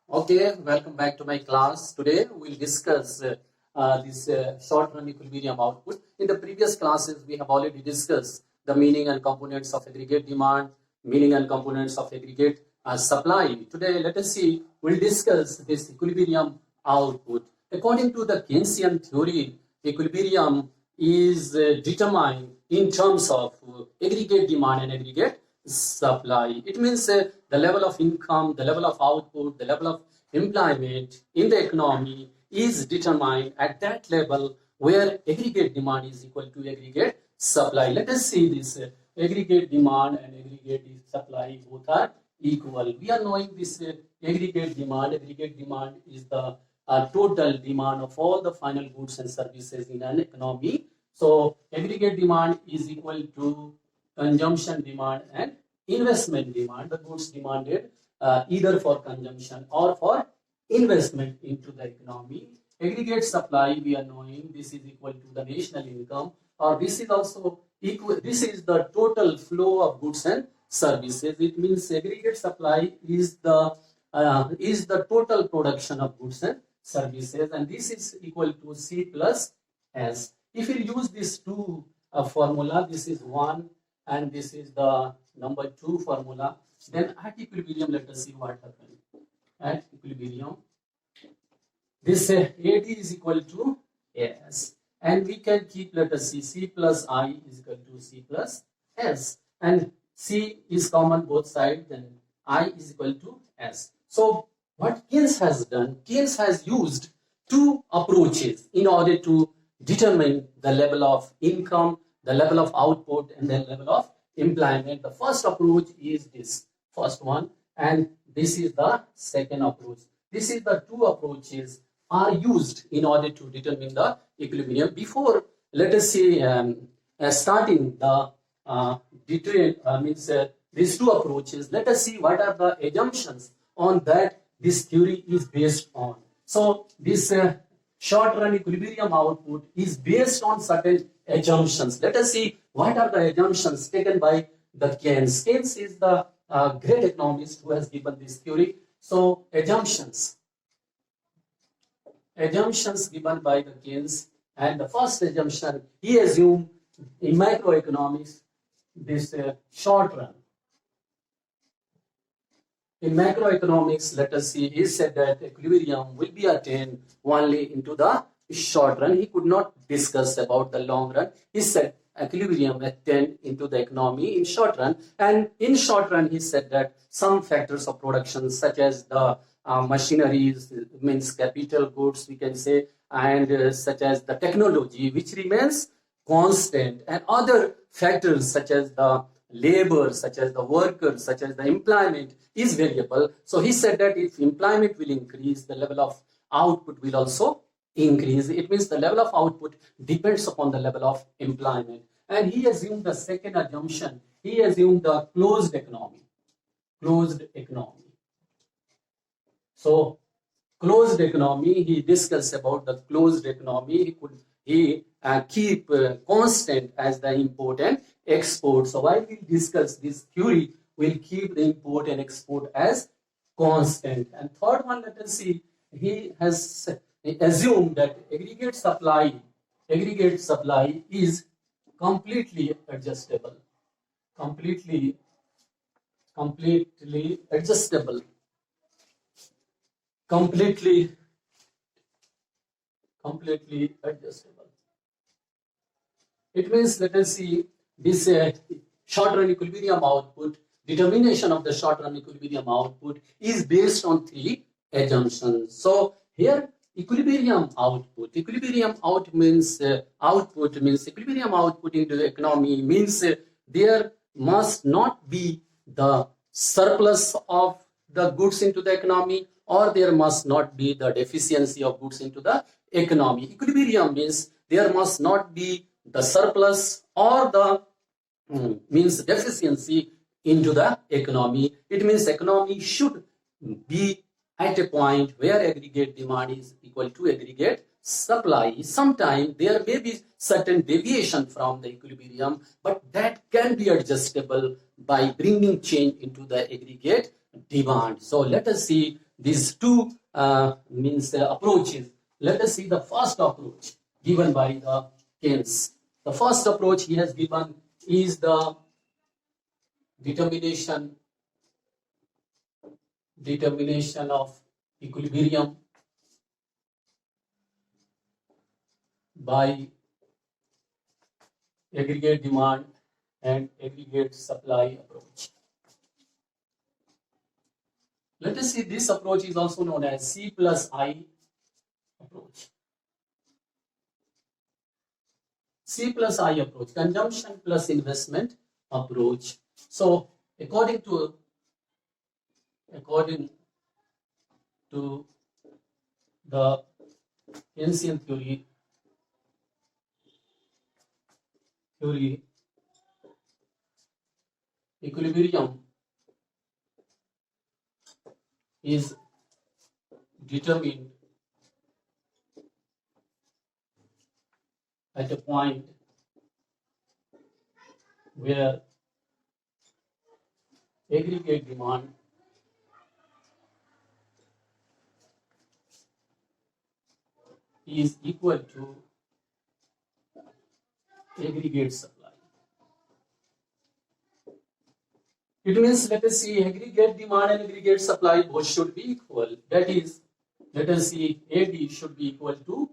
Okay, welcome back to my class. Today we'll discuss this short-run equilibrium output. In the previous classes, we have already discussed the meaning and components of aggregate demand, meaning and components of aggregate supply. Today, let us see, we'll discuss this equilibrium output. According to the Keynesian theory, equilibrium is determined in terms of aggregate demand and aggregate supply. It means the level of income, the level of output, the level of employment in the economy is determined at that level where aggregate demand is equal to aggregate supply. Let us see this aggregate demand and aggregate supply both are equal. We are knowing this aggregate demand. Aggregate demand is the total demand of all the final goods and services in an economy. So aggregate demand is equal to consumption demand and investment demand, the goods demanded either for consumption or for investment into the economy. Aggregate supply, we are knowing this is equal to the national income, or this is also equal, this is the total flow of goods and services. It means aggregate supply is the total production of goods and services, and this is equal to C plus S. If you use these two formula, this is 1 and this is the number 2 formula, then at equilibrium, let us see what happens. At equilibrium, this AD is equal to S, and we can keep, let us see, C plus I is equal to C plus S, and C is common both sides, then I is equal to S. So what Keynes has done, Keynes has used two approaches in order to determine the level of income, the level of output, and the level of employment. The first approach is this first one, and this is the second approach. This is the two approaches are used in order to determine the equilibrium. Before, let us say, starting the detail, these two approaches, let us see what are the assumptions on that this theory is based on. So this short-run equilibrium output is based on certain assumptions. Let us see what are the assumptions taken by the Keynes. Keynes is the great economist who has given this theory. So assumptions given by the Keynes, and the first assumption, he assumed in macroeconomics this short run. In macroeconomics, let us see, he said that equilibrium will be attained only into the short run. He could not discuss about the long run. He said equilibrium attained into the economy in short run. And in short run, he said that some factors of production, such as the machineries, means capital goods, we can say, and such as the technology, which remains constant, and other factors such as the labor, such as the workers, such as the employment is variable. So he said that if employment will increase, the level of output will also increase. It means the level of output depends upon the level of employment. And he assumed the second assumption. He assumed the closed economy. Closed economy. So closed economy, he discussed about the closed economy. He keep constant as the import and export. So while we discuss this theory, we'll keep the import and export as constant. And third one, let us see, he has assumed that aggregate supply is completely adjustable. Completely adjustable. Completely adjustable. It means, let us see, this short-run equilibrium output, determination of the short-run equilibrium output is based on three assumptions. So here, equilibrium output means equilibrium output into the economy means there must not be the surplus of the goods into the economy, or there must not be the deficiency of goods into the economy. Equilibrium means there must not be the surplus or the means deficiency into the economy. It means economy should be at a point where aggregate demand is equal to aggregate supply. Sometimes there may be certain deviation from the equilibrium, but that can be adjustable by bringing change into the aggregate demand. So let us see these two means approaches. Let us see the first approach given by the Keynes. The first approach he has given is the determination of equilibrium by aggregate demand and aggregate supply approach. Let us see, this approach is also known as C plus I approach. C plus I approach, consumption plus investment approach. So according to the Keynesian theory, equilibrium is determined at a point where aggregate demand is equal to aggregate supply. It means, let us see, aggregate demand and aggregate supply both should be equal. That is, let us see, AD should be equal to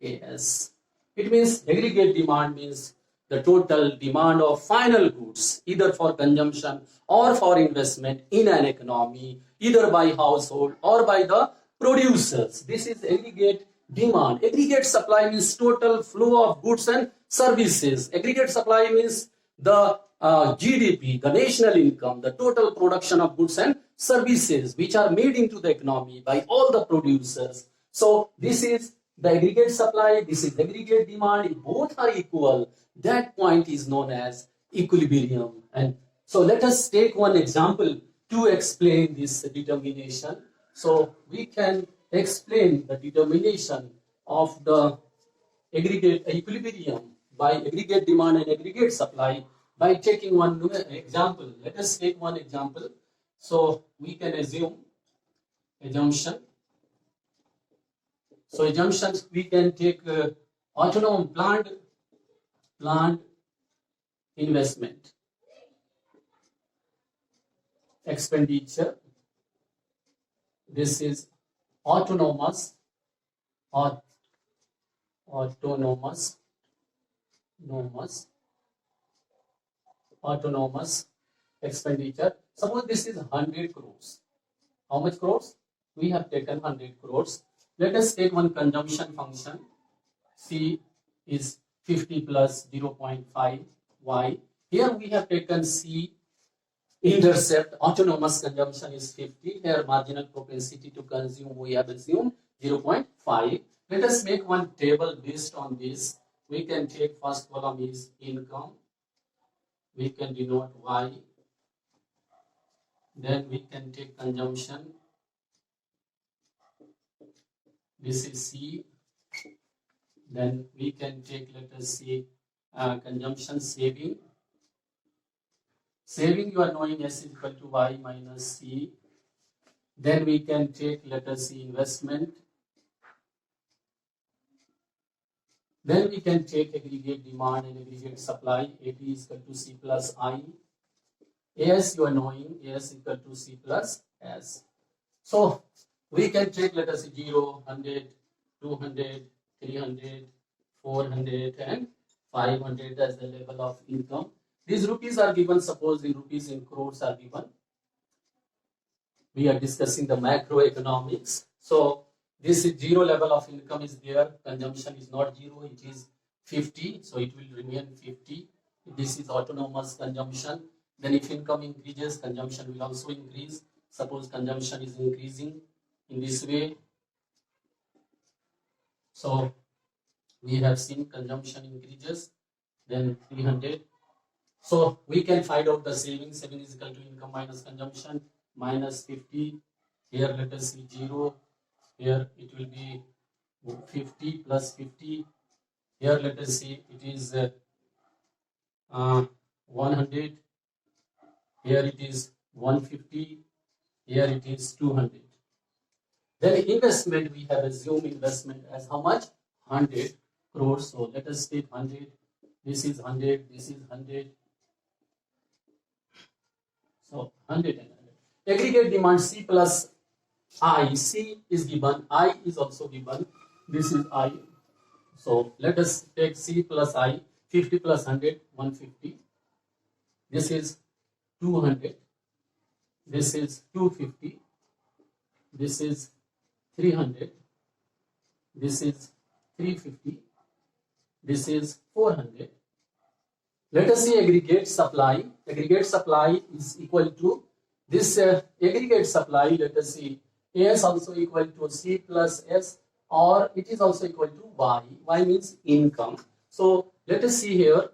AS. It means aggregate demand means the total demand of final goods, either for consumption or for investment in an economy, either by household or by the producers. This is aggregate demand. Aggregate supply means total flow of goods and services. Aggregate supply means the GDP, the national income, the total production of goods and services which are made into the economy by all the producers. So this is the aggregate supply, this is aggregate demand. If both are equal, that point is known as equilibrium. And so let us take one example to explain this determination. So we can explain the determination of the aggregate equilibrium by aggregate demand and aggregate supply by taking one example. Let us take one example. So we can assume assumption. So assumptions, we can take autonomous planned investment expenditure. This is autonomous expenditure. Suppose this is 100 crores. How much crores? We have taken 100 crores. Let us take one consumption function. C is 50 plus 0.5 y. Here we have taken C intercept. Autonomous consumption is 50. Here marginal propensity to consume we have assumed 0.5. Let us make one table based on this. We can take first column is income. We can denote Y. Then we can take consumption. This is C. Then we can take, let us see, consumption saving. Saving, you are knowing S is equal to Y minus C. Then we can take, let us see, investment. Then we can take aggregate demand and aggregate supply. AD is equal to C plus I. AS, you are knowing, AS is equal to C plus S. So we can take, let us say, 0, 100, 200, 300, 400, and 500 as the level of income. These rupees are given, suppose the rupees in crores are given. We are discussing the macroeconomics. So this is 0 level of income is there. Consumption is not 0, it is 50. So it will remain 50. This is autonomous consumption. Then if income increases, consumption will also increase. Suppose consumption is increasing in this way. So we have seen consumption increases, then 300. So we can find out the savings. Saving is equal to income minus consumption minus 50. Here let us see 0. Here it will be 50 plus 50. Here let us see it is 100. Here it is 150. Here it is 200. Then investment, we have assumed investment as how much? 100 crores. So let us take 100. This is 100. This is 100. So 100 and 100. Aggregate demand C plus I. C is given. I is also given. This is I. So let us take C plus I. 50 plus 100, 150. This is 200. This is 250. This is 300. This is 350. This is 400. Let us see aggregate supply. Aggregate supply is equal to this aggregate supply. Let us see S also equal to C plus S, or it is also equal to Y. Y means income. So let us see here.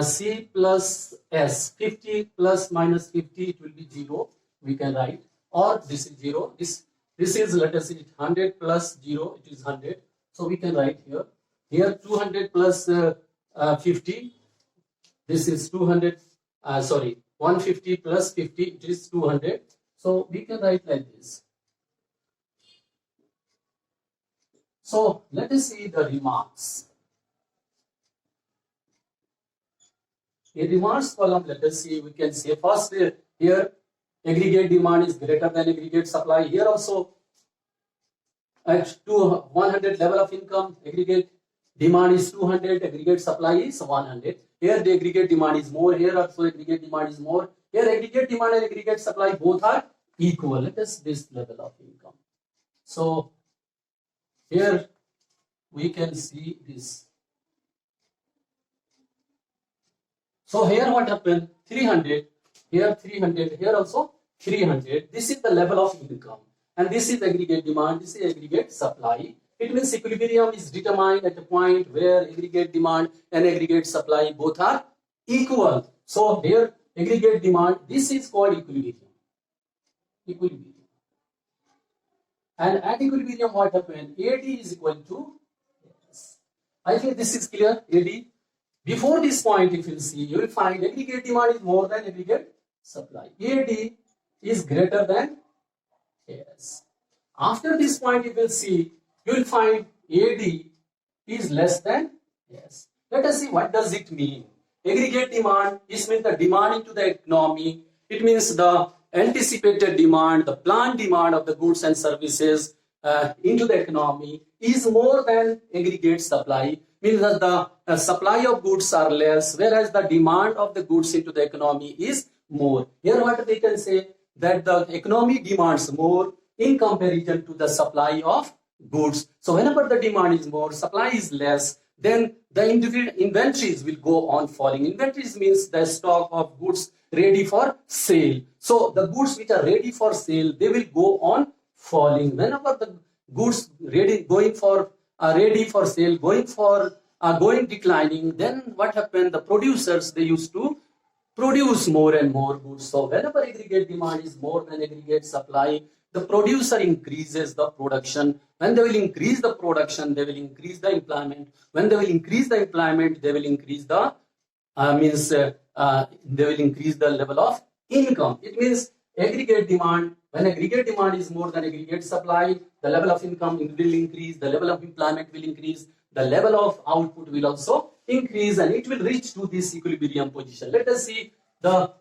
C plus S, 50 plus minus 50, it will be 0. We can write, or this is 0. This is, let us see, 100 plus 0, it is 100. So we can write here. Here 200 plus 50. This is 200. 150 plus 50, it is 200. So we can write like this. So let us see the remarks. In remarks column, let us see, we can say first here aggregate demand is greater than aggregate supply. Here also at 100 level of income, aggregate demand is 200, aggregate supply is 100. Here the aggregate demand is more, here also aggregate demand is more. Here aggregate demand and aggregate supply both are equal. Let us this level of income. So here we can see this. So here what happened? 300, here 300, here also 300. This is the level of income. And this is aggregate demand, this is aggregate supply. It means equilibrium is determined at a point where aggregate demand and aggregate supply both are equal. So here aggregate demand, this is called equilibrium. Equilibrium. And at equilibrium what happened? AD is equal to, yes. I think this is clear, AD. Before this point, if you see, you will find aggregate demand is more than aggregate supply. AD is greater than AS. After this point, you will see, you will find AD is less than AS. Let us see what does it mean. Aggregate demand is means the demand into the economy. It means the anticipated demand, the planned demand of the goods and services into the economy is more than aggregate supply. Means that the supply of goods are less, whereas the demand of the goods into the economy is more. Here what we can say, that the economy demands more in comparison to the supply of goods. So whenever the demand is more, supply is less, then the individual inventories will go on falling. Inventories means the stock of goods ready for sale. So the goods which are ready for sale, they will go on falling. Whenever the goods ready for sale, going declining, then what happened? The producers, they used to produce more and more goods. So whenever aggregate demand is more than aggregate supply, the producer increases the production. When they will increase the production, they will increase the employment. When they will increase the employment, they will increase the they will increase the level of income. It means aggregate demand. When aggregate demand is more than aggregate supply, the level of income will increase, the level of employment will increase, the level of output will also increase, and it will reach to this equilibrium position. Let us see the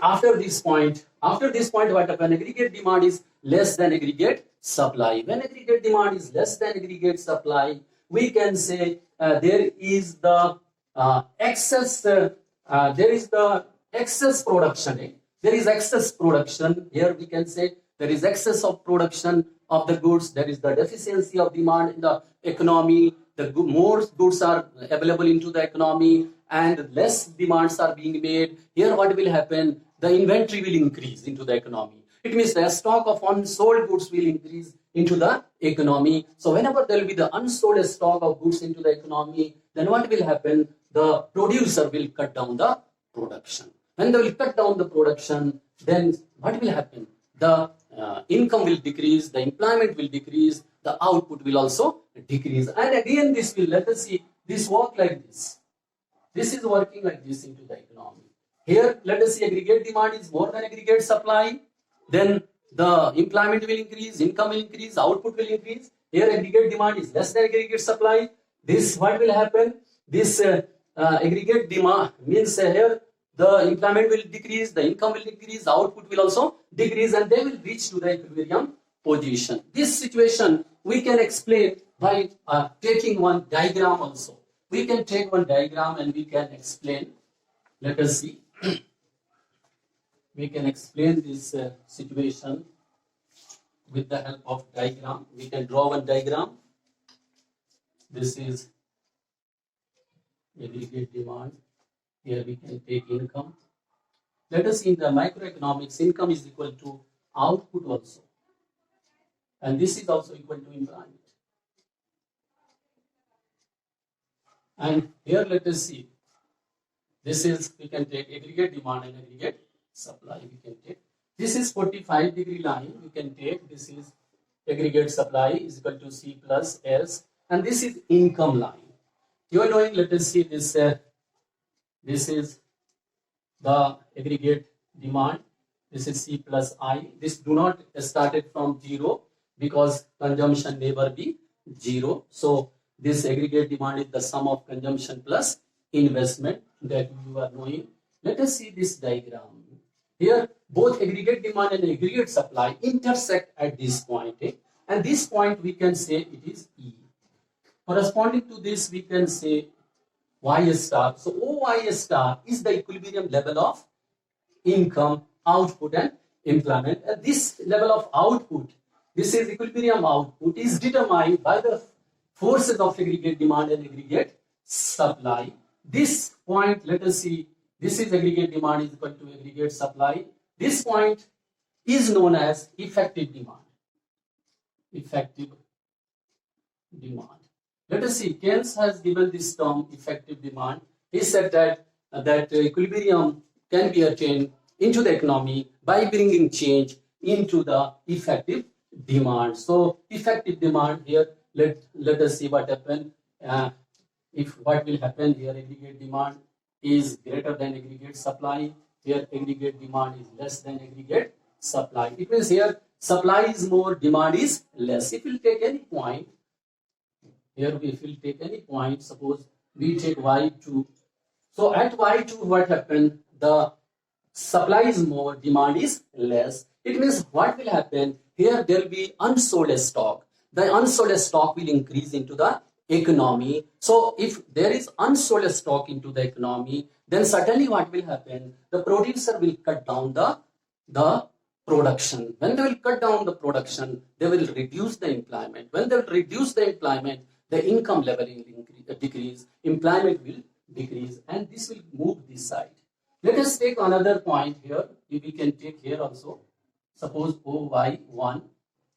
after this point, what happens? Aggregate demand is less than aggregate supply. When aggregate demand is less than aggregate supply, we can say there is the excess production. There is excess production. Here we can say there is excess of production of the goods. There is the deficiency of demand in the economy. More goods are available into the economy and less demands are being made. Here what will happen? The inventory will increase into the economy. It means the stock of unsold goods will increase into the economy. So whenever there will be the unsold stock of goods into the economy, then what will happen? The producer will cut down the production. When they will cut down the production, then what will happen? The income will decrease, the employment will decrease, the output will also decrease. And again, this will, let us see, this work like this. This is working like this into the economy. Here, let us see, aggregate demand is more than aggregate supply. Then the employment will increase, income will increase, output will increase. Here aggregate demand is less than aggregate supply. This what will happen? This aggregate demand means here the employment will decrease, the income will decrease, the output will also decrease, and they will reach to the equilibrium position. This situation we can explain by taking one diagram also. We can take one diagram and we can explain. Let us see. We can explain this situation with the help of diagram. We can draw one diagram. This is aggregate demand. Here we can take income. Let us see in the microeconomics, income is equal to output also. And this is also equal to employment. And here let us see. This is, we can take aggregate demand and aggregate supply. We can take. This is 45-degree line. We can take. This is aggregate supply is equal to C plus S. And this is income line. You are knowing, let us see this. This is the aggregate demand. This is C plus I. This do not started from 0 because consumption never be 0. So this aggregate demand is the sum of consumption plus investment that you are knowing. Let us see this diagram. Here both aggregate demand and aggregate supply intersect at this point. And this point we can say it is E. Corresponding to this we can say Y star. So OY star is the equilibrium level of income, output and employment. And this level of output, this is equilibrium output, is determined by the forces of aggregate demand and aggregate supply. This point, let us see, this is aggregate demand is equal to aggregate supply. This point is known as effective demand. Effective demand. Let us see, Keynes has given this term effective demand. He said that equilibrium can be attained into the economy by bringing change into the effective demand. So effective demand here, let us see what happen. If what will happen here, aggregate demand is greater than aggregate supply. Here aggregate demand is less than aggregate supply. It means here supply is more, demand is less. If we take any point, here if we take any point, suppose we take Y2. So at Y2 what happened? The supply is more, demand is less. It means what will happen? Here there will be unsold stock. The unsold stock will increase into the economy. So if there is unsold stock into the economy, then certainly what will happen? The producer will cut down the production. When they will cut down the production, they will reduce the employment. When they will reduce the employment, the income level will decrease, employment will decrease, and this will move this side. Let us take another point here. We can take here also. Suppose OY1.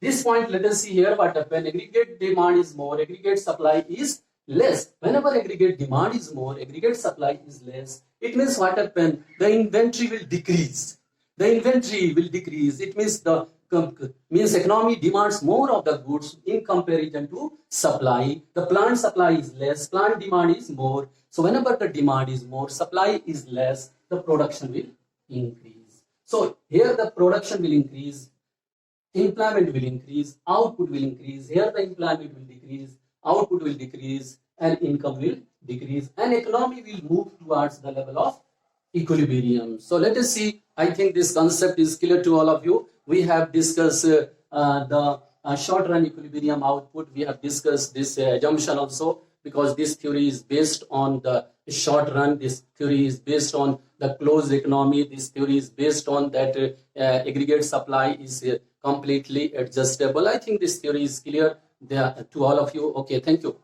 This point, let us see here what happened. Aggregate demand is more, aggregate supply is less. Whenever aggregate demand is more, aggregate supply is less. It means what happened? The inventory will decrease. The inventory will decrease. It means economy demands more of the goods in comparison to supply. The plant supply is less, plant demand is more. So whenever the demand is more, supply is less, the production will increase. So here the production will increase, employment will increase, output will increase. Here the employment will decrease, output will decrease, and income will decrease, and economy will move towards the level of equilibrium. So let us see. I think this concept is clear to all of you. We have discussed the short run equilibrium output. We have discussed this assumption also, because this theory is based on the short run. This theory is based on the closed economy. This theory is based on that aggregate supply is completely adjustable. I think this theory is clear to all of you. Okay, thank you.